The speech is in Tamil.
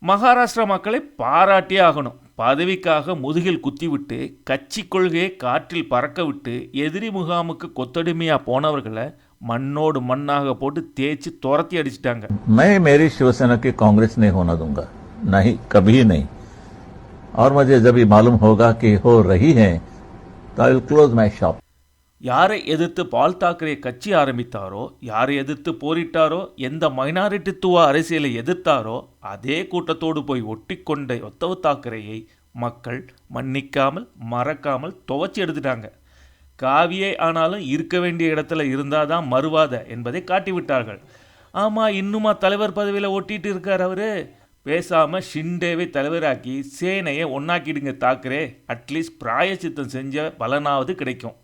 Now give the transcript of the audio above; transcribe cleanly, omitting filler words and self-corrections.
மகாராஷ்டிரா மக்களை பாராட்டியே ஆகணும். பதவிக்காக முதுகில் குத்திவிட்டு கட்சி கொள்கையை காற்றில் பறக்க விட்டு எதிரி முகாமுக்கு கொத்தடிமையா போனவர்களை மண்ணோடு மண்ணாக போட்டு தேய்ச்சி துரத்தி அடிச்சிட்டாங்க. मैं मेरी शिवसेना की कांग्रेस नहीं होना दूंगा, नहीं, कभी नहीं. और मुझे जब ये मालूम होगा कि हो रही है तो I will close my shop. யாரை எதிர்த்து பால் தாக்கரே கட்சி ஆரம்பித்தாரோ, யாரை எதிர்த்து போரிட்டாரோ, எந்த மைனாரிட்டித்துவ அரசியலை எதிர்த்தாரோ அதே கூட்டத்தோடு போய் ஒட்டி கொண்ட உத்தவ் தாக்கரேயை மக்கள் மன்னிக்காமல் மறக்காமல் துவச்சி எடுத்துட்டாங்க. காவியே ஆனாலும் இருக்க வேண்டிய இடத்துல இருந்தாதான் மறுவாத என்பதை காட்டிவிட்டார்கள். ஆமாம், இன்னுமா தலைவர் பதவியில் ஒட்டிட்டு இருக்கார் அவரு? பேசாமல் ஷிண்டேவை தலைவராக்கி சேனையை ஒன்னாக்கிடுங்க தாக்கரே, அட்லீஸ்ட் பிராயச்சித்தம் செஞ்ச பலனாவது கிடைக்கும்.